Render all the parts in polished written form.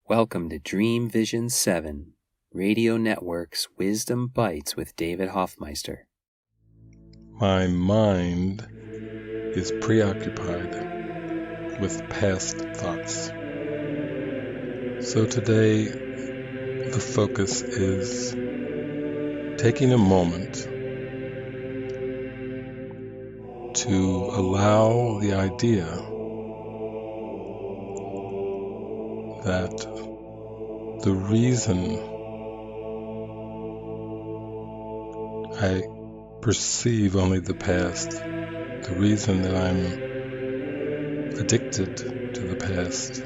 Welcome to Dream Vision 7, Radio Network's Wisdom Bites with David Hoffmeister. My mind is preoccupied with past thoughts. So today, the focus is taking a moment to allow the idea that the reason I perceive only the past, the reason that I'm addicted to the past,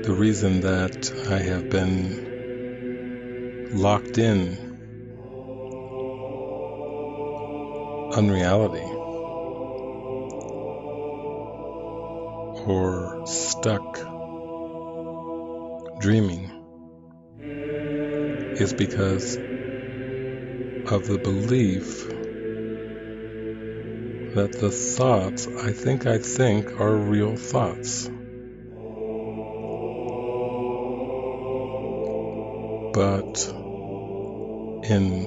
the reason that I have been locked in unreality or stuck dreaming is because of the belief that the thoughts I think are real thoughts. But in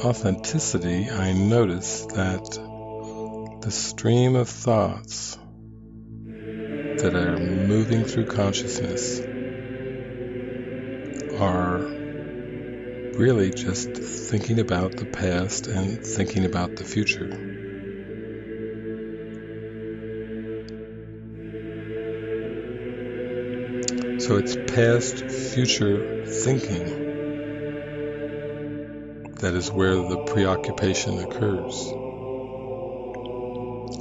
authenticity, I notice that the stream of thoughts that are moving through consciousness are really just thinking about the past and thinking about the future. So it's past future thinking that is where the preoccupation occurs.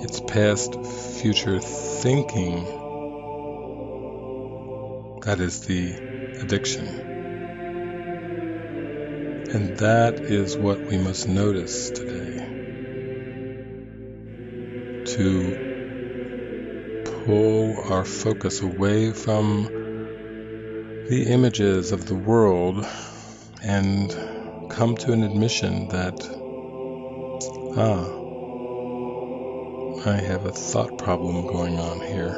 It's past future thinking that is the addiction. And that is what we must notice today. To pull our focus away from the images of the world and come to an admission that, I have a thought problem going on here.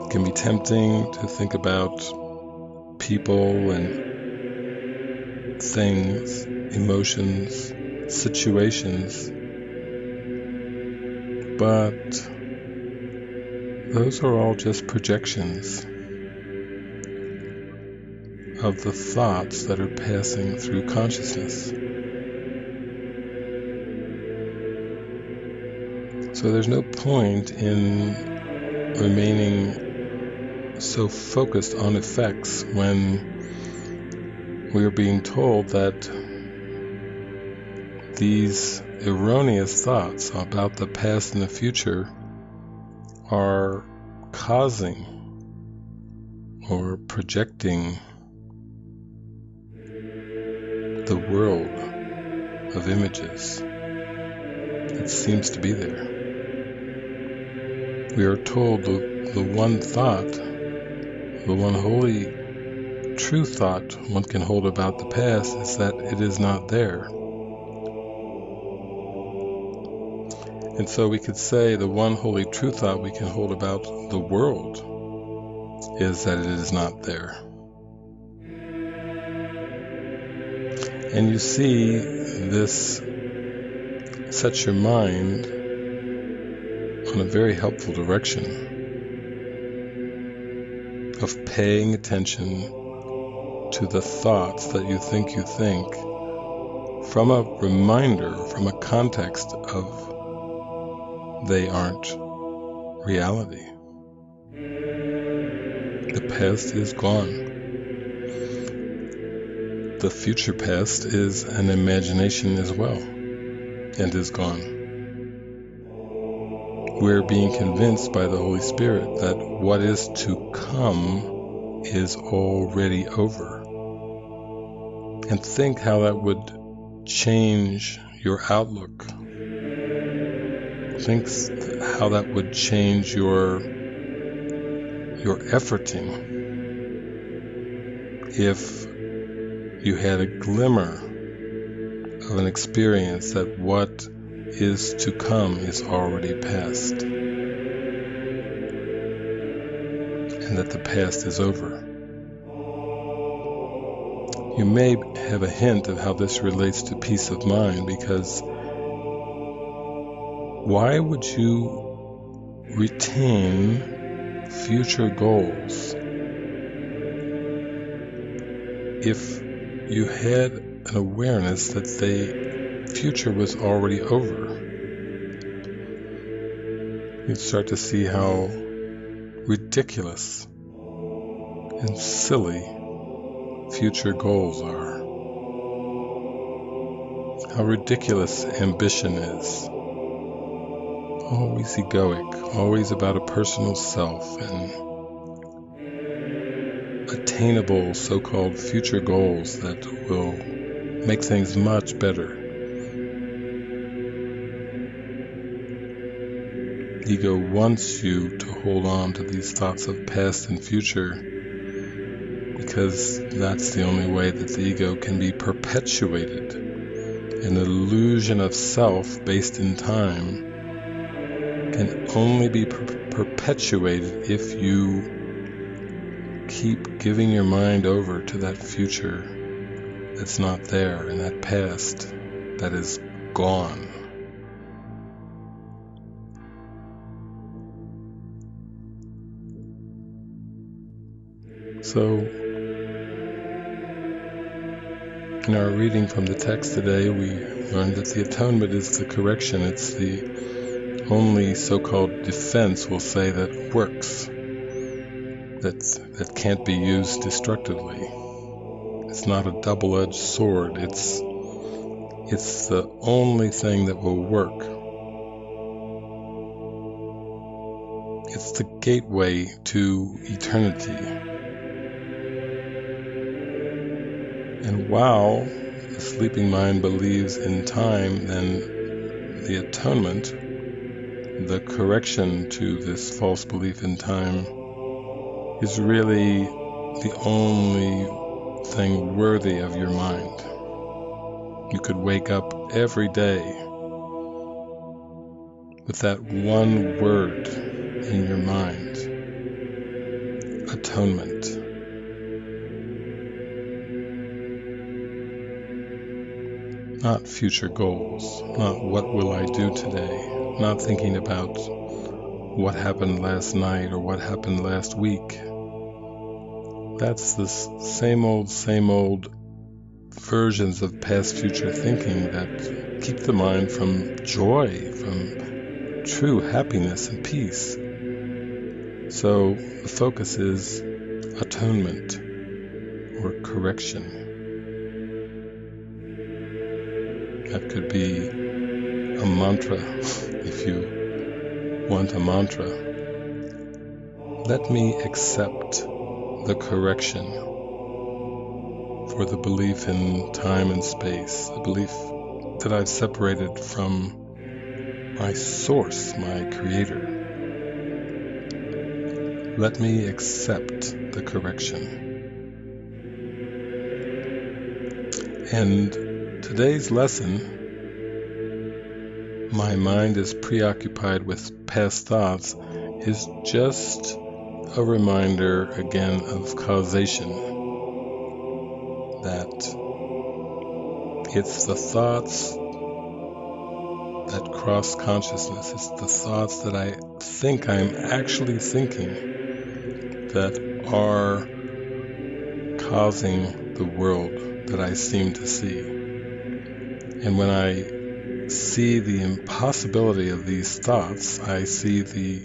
It can be tempting to think about people and things, emotions, situations, but those are all just projections of the thoughts that are passing through consciousness. So there's no point in remaining so focused on effects when we are being told that these erroneous thoughts about the past and the future are causing or projecting the world of images that seems to be there. We are told the one thought, the one holy true thought one can hold about the past is that it is not there. And so we could say the one holy true thought we can hold about the world is that it is not there. And you see, this sets your mind on a very helpful direction of paying attention to the thoughts that you think from a reminder, from a context of they aren't reality. The past is gone. The future past is an imagination as well, and is gone. We're being convinced by the Holy Spirit that what is to come is already over. And think how that would change your outlook. Think how that would change your efforting if you had a glimmer of an experience that what is to come is already past. and that the past is over. You may have a hint of how this relates to peace of mind, because why would you retain future goals if you had an awareness that the future was already over? You'd start to see how ridiculous and silly future goals are. How ridiculous ambition is. Always egoic, always about a personal self, and attainable so-called future goals that will make things much better. Ego wants you to hold on to these thoughts of past and future because that's the only way that the ego can be perpetuated. An illusion of self based in time can only be perpetuated if you keep giving your mind over to that future that's not there and that past that is gone. So, in our reading from the text today, we learned that the atonement is the correction. It's the only so-called defense, we'll say, that works, that can't be used destructively. It's not a double-edged sword. It's the only thing that will work. It's the gateway to eternity. And while the sleeping mind believes in time, then the atonement, the correction to this false belief in time, is really the only thing worthy of your mind. You could wake up every day with that one word in your mind: atonement. Not future goals, not what will I do today, not thinking about what happened last night or what happened last week. That's the same old versions of past future thinking that keep the mind from joy, from true happiness and peace. So the focus is atonement or correction. That could be a mantra, if you want a mantra. Let me accept the correction for the belief in time and space, the belief that I've separated from my source, my creator. Let me accept the correction. And today's lesson, my mind is preoccupied with past thoughts, is just a reminder again of causation. That it's the thoughts that cross consciousness, it's the thoughts that I think I'm actually thinking that are causing the world that I seem to see. And when I see the impossibility of these thoughts, I see the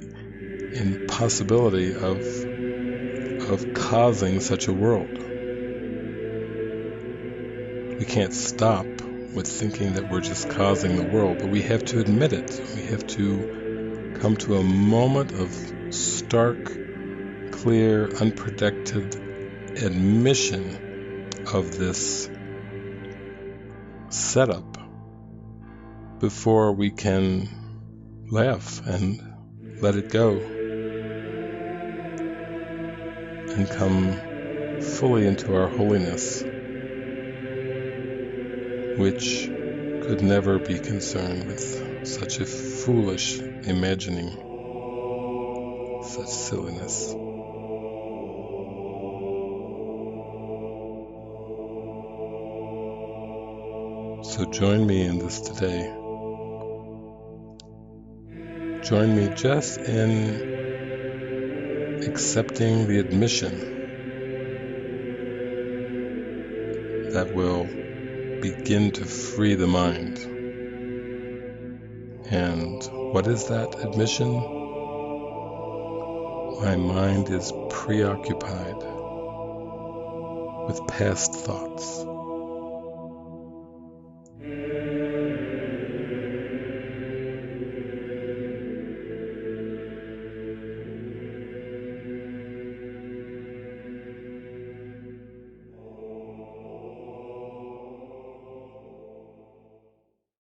impossibility of causing such a world. We can't stop with thinking that we're just causing the world, but we have to admit it. We have to come to a moment of stark, clear, unprotected admission of this setup before we can laugh and let it go and come fully into our holiness, which could never be concerned with such a foolish imagining, such silliness. So join me in this today. Join me just in accepting the admission that will begin to free the mind. And what is that admission? My mind is preoccupied with past thoughts.